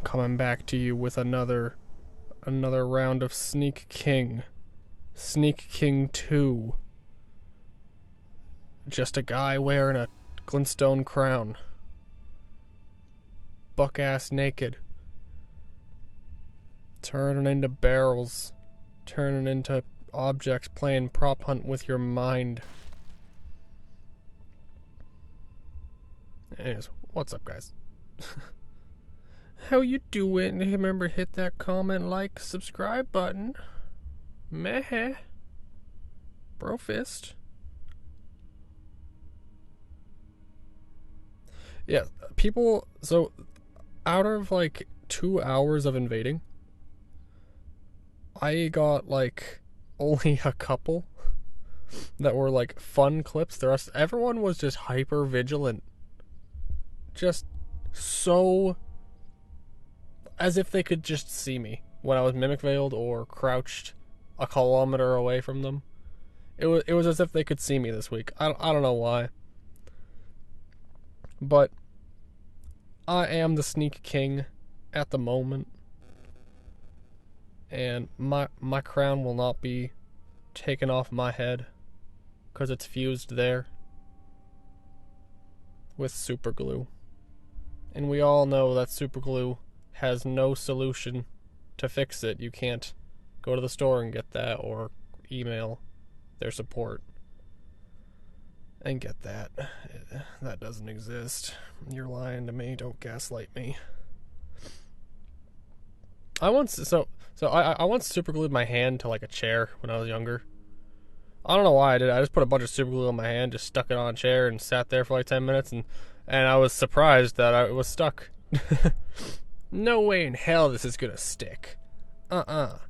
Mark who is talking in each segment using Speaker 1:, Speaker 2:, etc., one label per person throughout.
Speaker 1: coming back to you with another round of Sneak King. Sneak King 2. Just a guy wearing a glintstone crown. Buck-ass naked. Turning into barrels. Turning into objects, playing prop hunt with your mind. Anyways, what's up, guys? How you doing? Remember, hit that comment, like, subscribe button. Meh. Bro fist. Yeah, people, so out of like 2 hours of invading, I got like only a couple that were like fun clips. The rest, everyone was just hyper vigilant. Just so as if they could just see me when I was mimic veiled or crouched a kilometer away from them. It was as if they could see me this week. I don't know why. But I am the Sneak King at the moment. And my crown will not be taken off my head because it's fused there with super glue. And we all know that super glue has no solution to fix it. You can't go to the store and get that or email their support and get that. That doesn't exist. You're lying to me. Don't gaslight me. I once super glued my hand to like a chair when I was younger. I don't know why I did it. I just put a bunch of super glue on my hand, just stuck it on a chair and sat there for like 10 minutes and I was surprised that I was stuck. No way in hell this is gonna stick. But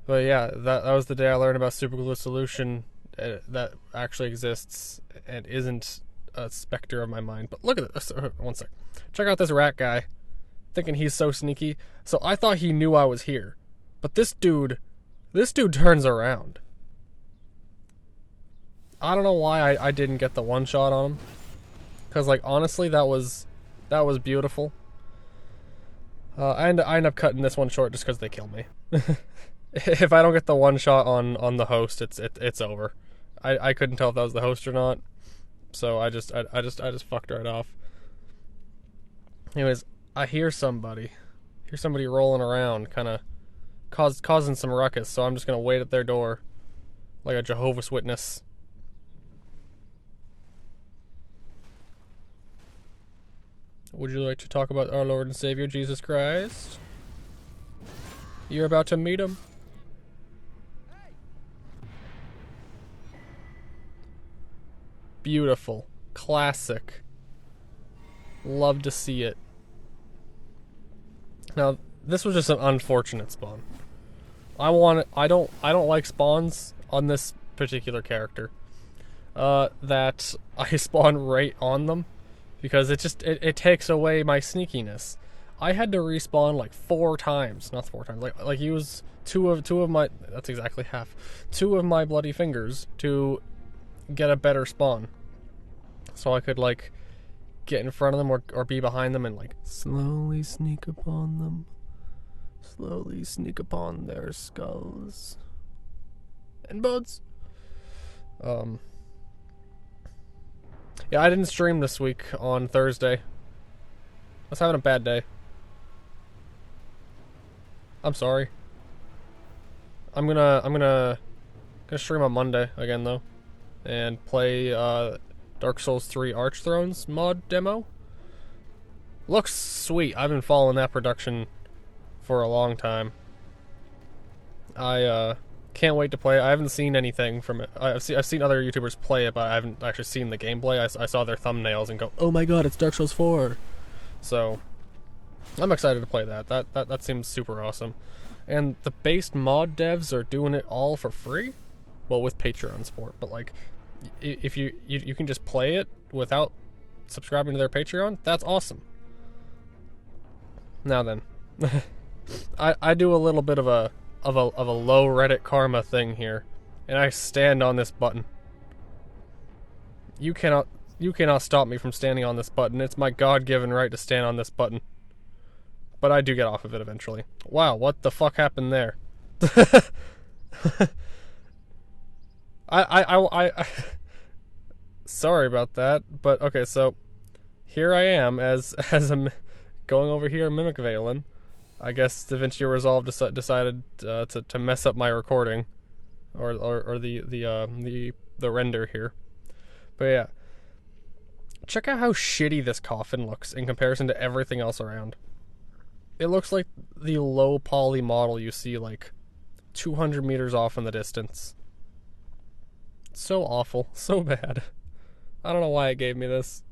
Speaker 1: yeah, that was the day I learned about super glue solution that actually exists and isn't a specter of my mind. But look at this. One sec. Check out this rat guy. Thinking he's so sneaky. So I thought he knew I was here. But this dude turns around. I don't know why I didn't get the one shot on him. Because like honestly that was beautiful. I end up cutting this one short just because they kill me. If I don't get the one shot on the host, it's over. I couldn't tell if that was the host or not, so I just fucked right off. Anyways, I hear somebody rolling around, kind of causing some ruckus. So I'm just gonna wait at their door, like a Jehovah's Witness. Would you like to talk about our Lord and Savior Jesus Christ? You're about to meet him. Beautiful. Classic. Love to see it. Now, this was just an unfortunate spawn. I don't like spawns on this particular character. That I spawn right on them. Because it takes away my sneakiness. I had to respawn like 4 times. Not 4 times. Like use two of my, that's exactly half. 2 of my bloody fingers to get a better spawn. So I could like get in front of them or be behind them and like slowly sneak upon them. Slowly sneak upon their skulls and bones. Yeah, I didn't stream this week on Thursday. I was having a bad day. I'm sorry. I'm gonna stream on Monday again though, and play Dark Souls 3 Archthrones mod demo. Looks sweet. I've been following that production for a long time. I can't wait to play it. I haven't seen anything from it. I've seen other YouTubers play it, but I haven't actually seen the gameplay. I saw their thumbnails and go, oh my god, it's Dark Souls 4. So I'm excited to play that. That seems super awesome. And the base mod devs are doing it all for free. Well, with Patreon support, but like if you can just play it without subscribing to their Patreon, that's awesome. Now then, I do a little bit of a low Reddit karma thing here, and I stand on this button. You cannot stop me from standing on this button. It's my God-given right to stand on this button. but I do get off of it eventually. Wow, what the fuck happened there? I sorry about that, but okay, so here I am as I'm going over here Mimic Valen. I guess DaVinci Resolve decided to mess up my recording, or the render here. But yeah, check out how shitty this coffin looks in comparison to everything else around. It looks like the low poly model you see like 200 meters off in the distance. So awful, so bad. I don't know why it gave me this,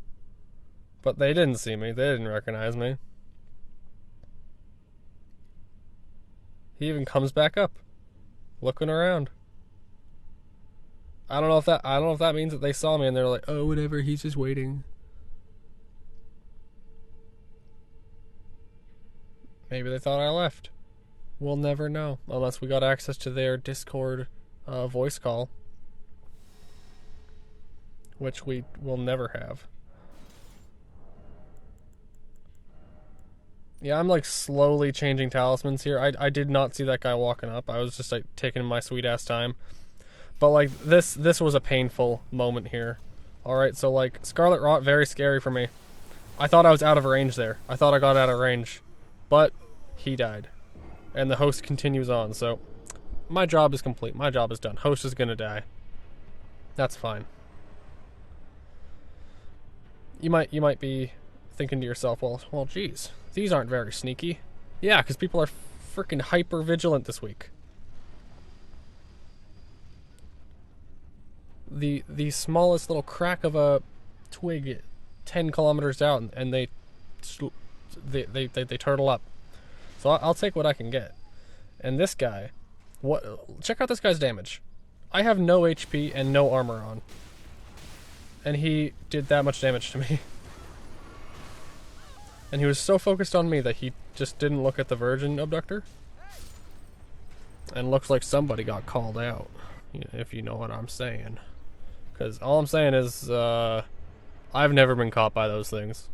Speaker 1: but they didn't see me. They didn't recognize me. He even comes back up, looking around. I don't know if that means that they saw me and they're like, oh, whatever, he's just waiting. Maybe they thought I left. We'll never know unless we got access to their Discord voice call, which we will never have. Yeah, I'm like slowly changing talismans here. I did not see that guy walking up. I was just like taking my sweet ass time. But like this was a painful moment here. Alright, so like Scarlet Rot, very scary for me. I thought I was out of range there. I thought I got out of range. But he died. And the host continues on, so my job is complete. My job is done. Host is gonna die. That's fine. You might be thinking to yourself, well, geez, these aren't very sneaky. Yeah, because people are freaking hyper vigilant this week. The smallest little crack of a twig 10 kilometers out, and they turtle up. So I'll take what I can get. And this guy, check out this guy's damage. I have no HP and no armor on, and he did that much damage to me. And he was so focused on me that he just didn't look at the Virgin Abductor. And looks like somebody got called out, if you know what I'm saying. Because all I'm saying is, I've never been caught by those things.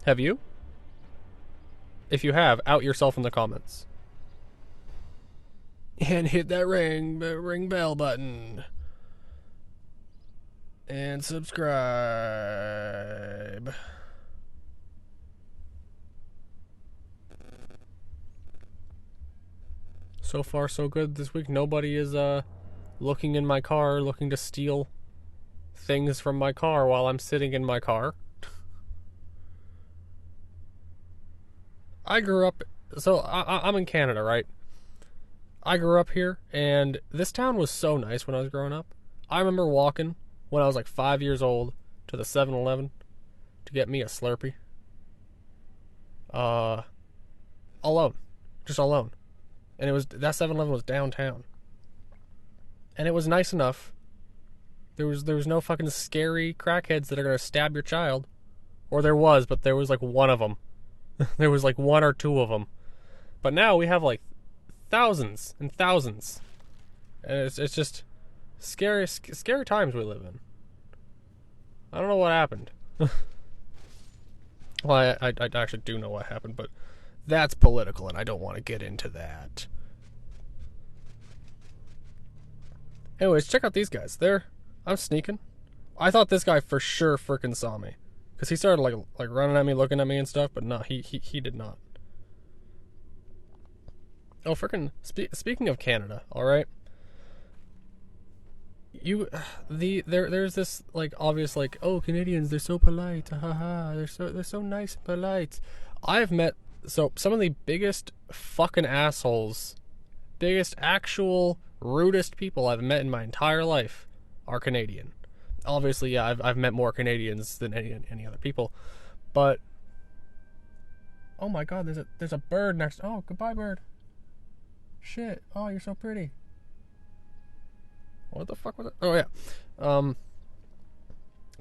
Speaker 1: Have you? If you have, out yourself in the comments. And hit that ring bell button. And subscribe. So far, so good this week. Nobody is looking in my car, looking to steal things from my car while I'm sitting in my car. I grew up, so I'm in Canada, right? I grew up here, and this town was so nice when I was growing up. I remember walking when I was like 5 years old to the 7-Eleven to get me a Slurpee. Alone. Just alone. And that 7-Eleven was downtown. And it was nice enough. There was no fucking scary crackheads that are gonna stab your child. Or there was, but there was like one of them. There was like one or two of them. But now we have like thousands and thousands. And it's just scary times we live in. I don't know what happened. Well, I actually do know what happened, but that's political and I don't want to get into that. Anyways, check out these guys. I'm sneaking. I thought this guy for sure frickin' saw me. Because he started like running at me, looking at me and stuff, but no, he did not. Oh, frickin' speaking of Canada, alright? There's this like obvious like, oh, Canadians, they're so polite, haha, they're so nice and polite. I've met some of the biggest fucking assholes, biggest actual rudest people I've met in my entire life are Canadian. Obviously, yeah, I've met more Canadians than any other people, but oh my god, there's a bird next. Oh, goodbye, bird. Shit. Oh, you're so pretty. What the fuck was it? Oh yeah,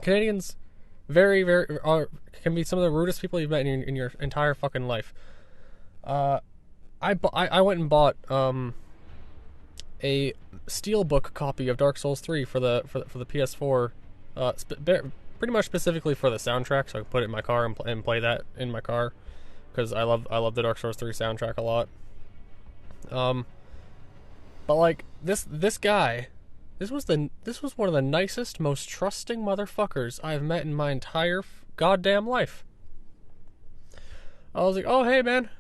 Speaker 1: Canadians, very can be some of the rudest people you've met in your entire fucking life. I went and bought a steelbook copy of Dark Souls 3 for the PS4, pretty much specifically for the soundtrack, so I could put it in my car and play that in my car because I love the Dark Souls 3 soundtrack a lot. But like this guy, this was one of the nicest, most trusting motherfuckers I've met in my entire goddamn life. I was like, "Oh hey man,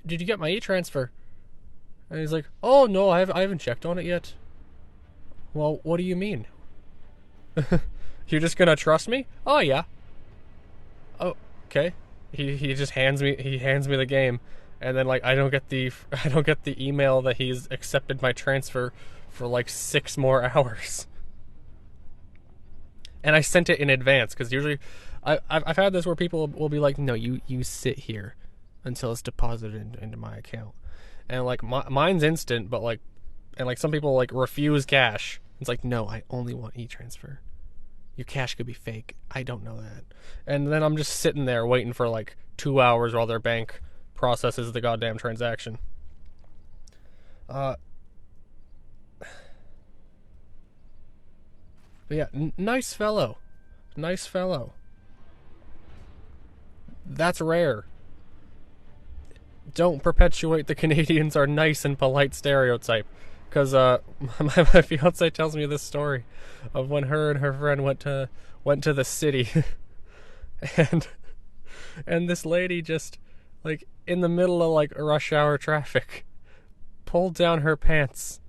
Speaker 1: did you get my e-transfer?" And he's like, "Oh no, I haven't checked on it yet." Well, what do you mean? You're just gonna trust me? Oh yeah. Oh, okay. He just hands me the game, and then like I don't get the email that he's accepted my transfer for like 6 more hours. And I sent it in advance because usually I've had this where people will be like, no, you sit here until it's deposited into my account, and like mine's instant, but like, and like some people like refuse cash. It's like, no, I only want e-transfer. Your cash could be fake. I don't know that. And then I'm just sitting there waiting for like 2 hours while their bank processes the goddamn transaction. But yeah, nice fellow. Nice fellow. That's rare. Don't perpetuate the Canadians are nice and polite stereotype. Because my fiance tells me this story of when her and her friend went to the city, and this lady just like in the middle of like rush hour traffic pulled down her pants,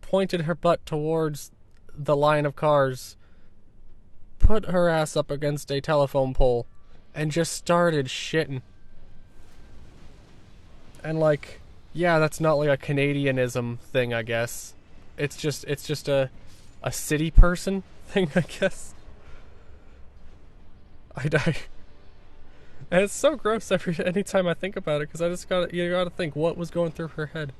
Speaker 1: pointed her butt towards the line of cars, put her ass up against a telephone pole, and just started shitting. And like, yeah, that's not like a Canadianism thing, I guess. It's just a city person thing, I guess. And it's so gross anytime I think about it, because you gotta think what was going through her head.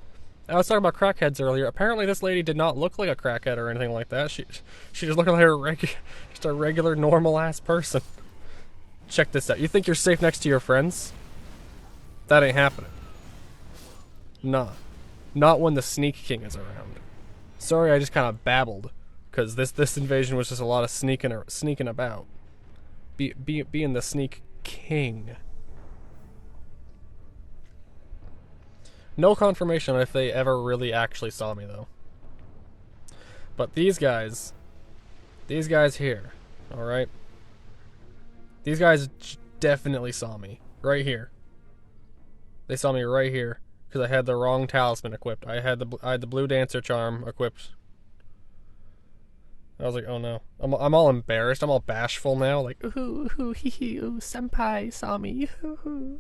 Speaker 1: I was talking about crackheads earlier. Apparently, this lady did not look like a crackhead or anything like that. She just looked like just a regular, normal ass person. Check this out. You think you're safe next to your friends? That ain't happening. Nah. Not when the Sneak King is around. Sorry, I just kind of babbled, because this invasion was just a lot of sneaking about. Being the Sneak King. No confirmation on if they ever really actually saw me, though. But these guys here, alright? These guys definitely saw me. Right here. They saw me right here. Because I had the wrong talisman equipped. I had the blue dancer charm equipped. I was like, oh no. I'm all embarrassed. I'm all bashful now. Like, ooh, hee hee, ooh, senpai saw me. Ooh.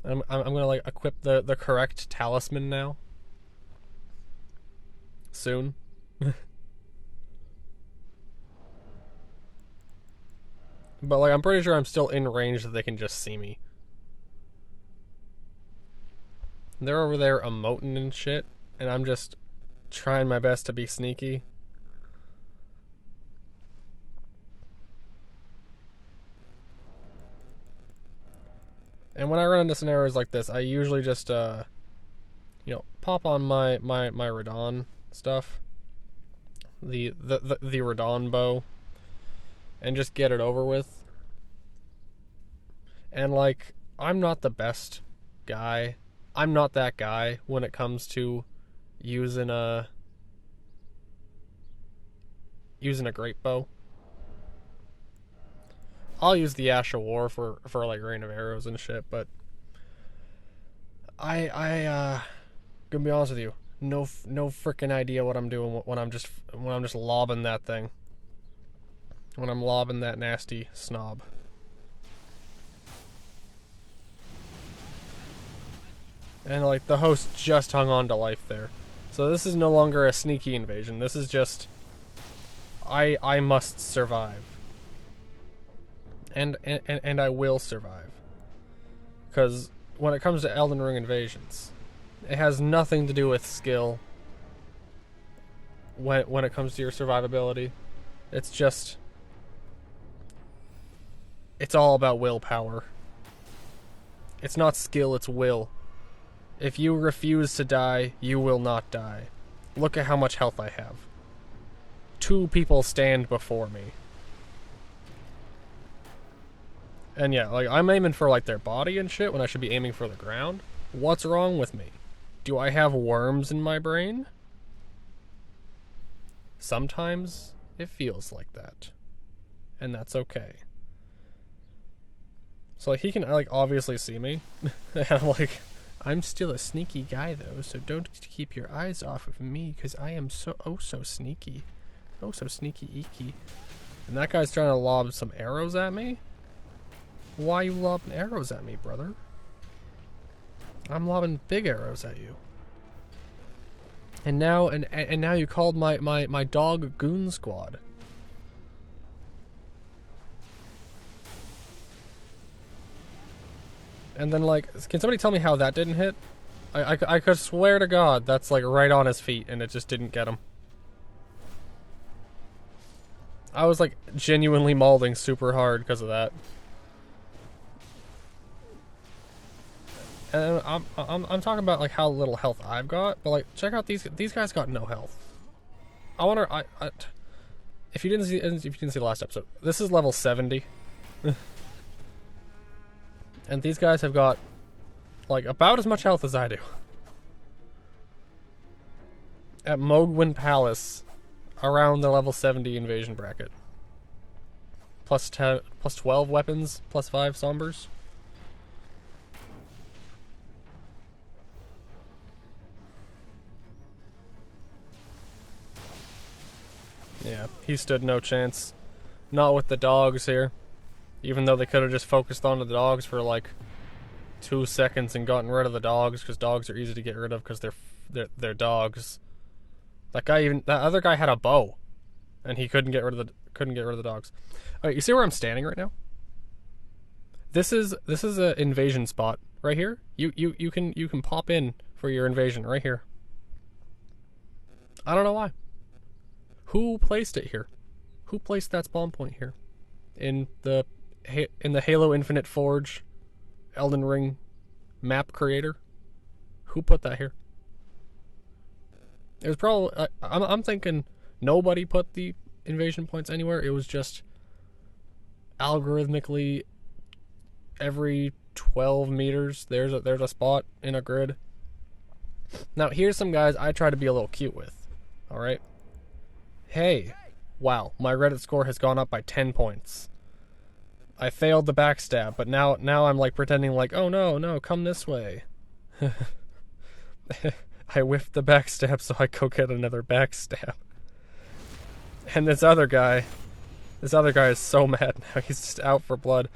Speaker 1: I'm gonna like equip the correct talisman now. Soon. But like, I'm pretty sure I'm still in range that they can just see me. They're over there emoting and shit, and I'm just trying my best to be sneaky. And when I run into scenarios like this, I usually just, pop on my Radon stuff, the Radon bow, and just get it over with. And like, I'm not the best guy. I'm not that guy when it comes to using a great bow. I'll use the Ash of War for like rain of arrows and shit, but I gonna be honest with you, no freaking idea what I'm doing when I'm just lobbing that thing. When I'm lobbing that nasty snob. And like the host just hung on to life there. So this is no longer a sneaky invasion. This is just I must survive. And I will survive. Because when it comes to Elden Ring invasions, it has nothing to do with skill when it comes to your survivability. It's just it's all about willpower. It's not skill, it's will. If you refuse to die, you will not die. Look at how much health I have. 2 people stand before me. And yeah, like, I'm aiming for, like, their body and shit when I should be aiming for the ground. What's wrong with me? Do I have worms in my brain? Sometimes it feels like that. And that's okay. So, like, he can, like, obviously see me. And I'm like, I'm still a sneaky guy, though, so don't keep your eyes off of me, because I am so sneaky. Oh, so sneaky eeky. And that guy's trying to lob some arrows at me? Why are you lobbing arrows at me, brother? I'm lobbing big arrows at you. And now now you called my dog Goon Squad. And then, like, can somebody tell me how that didn't hit? I could swear to God that's, like, right on his feet and it just didn't get him. I was, like, genuinely mauling super hard because of that. And I'm talking about, like, how little health I've got, but, like, check out these guys got no health. I wonder, if you didn't see the last episode, this is level 70. And these guys have got, like, about as much health as I do. At Mogwin Palace, around the level 70 invasion bracket. Plus 12 weapons, plus 5 sombers. Yeah, he stood no chance. Not with the dogs here. Even though they could have just focused on the dogs for like 2 seconds and gotten rid of the dogs, because dogs are easy to get rid of because they're dogs. That other guy had a bow, and he couldn't get rid of the dogs. Alright, you see where I'm standing right now? This is an invasion spot right here. You can pop in for your invasion right here. I don't know why. Who placed it here? Who placed that spawn point here? In the Halo Infinite Forge Elden Ring map creator? Who put that here? It was probably I'm thinking nobody put the invasion points anywhere. It was just algorithmically every 12 meters there's a spot in a grid. Now here's some guys I try to be a little cute with. All right. Hey, wow, my Reddit score has gone up by 10 points. I failed the backstab, but now I'm like pretending like, oh no, come this way. I whiffed the backstab, so I go get another backstab. And this other guy is so mad now. He's just out for blood.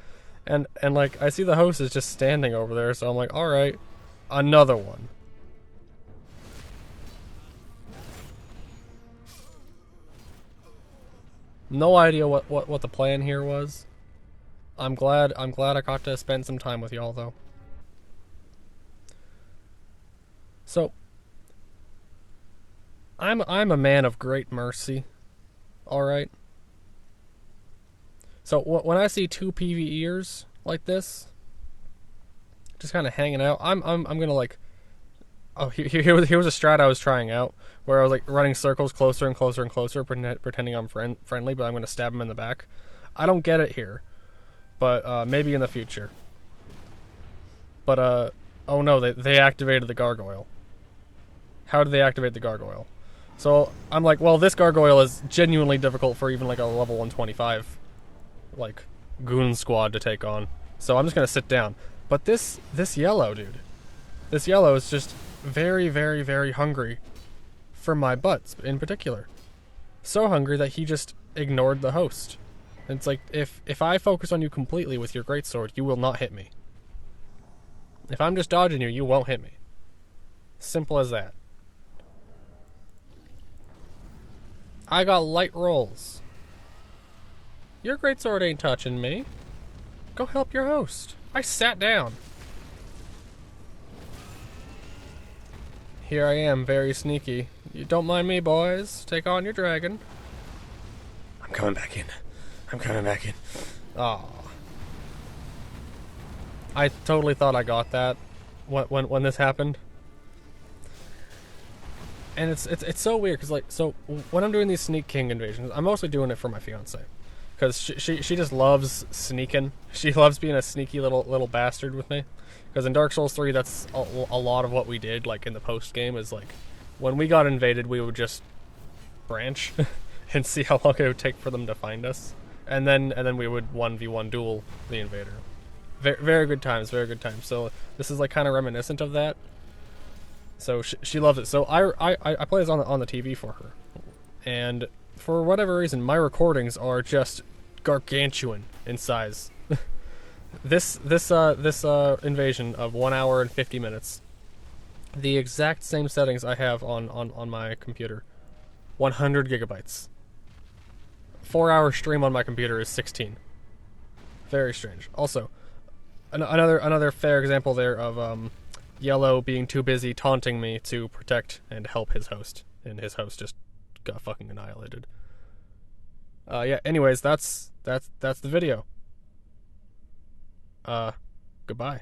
Speaker 1: And like, I see the host is just standing over there, so I'm like, alright, another one. No idea what the plan here was. I'm glad I got to spend some time with y'all though. So I'm a man of great mercy. All right. So when I see two PvEers like this, just kind of hanging out, I'm gonna like. Oh, here was a strat I was trying out where I was like running circles closer and closer and closer, pretending I'm friendly, but I'm gonna stab him in the back. I don't get it here, but maybe in the future. But oh no, they activated the Gargoyle. How did they activate the Gargoyle? So I'm like, well, this Gargoyle is genuinely difficult for even like a level 125, like goon squad to take on. So I'm just gonna sit down. But this yellow dude, this yellow is just very, very, very hungry for my butts in particular. So hungry that he just ignored the host. It's like, if I focus on you completely with your greatsword, you will not hit me. If I'm just dodging you, you won't hit me. Simple as that. I got light rolls. Your greatsword ain't touching me. Go help your host. I sat down. Here I am, very sneaky. You don't mind me, boys. Take on your dragon. I'm coming back in. I'm coming back in. Aw. I totally thought I got that when this happened. And it's so weird because like, so when I'm doing these Sneak King invasions, I'm mostly doing it for my fiance, because she just loves sneaking. She loves being a sneaky little bastard with me. Because in Dark Souls 3, that's a lot of what we did. Like in the post game, is like when we got invaded, we would just branch and see how long it would take for them to find us, and then we would 1v1 duel the invader. Very, very good times, very good times. So this is like kind of reminiscent of that. So she loves it. So I play this on the TV for her, and for whatever reason, my recordings are just gargantuan in size. This invasion of 1 hour and 50 minutes, the exact same settings I have on my computer, 100 gigabytes. 4-hour stream on my computer is 16. Very strange. Also, another fair example there of Yellow being too busy taunting me to protect and help his host, and his host just got fucking annihilated. Yeah. Anyways, that's the video. Goodbye.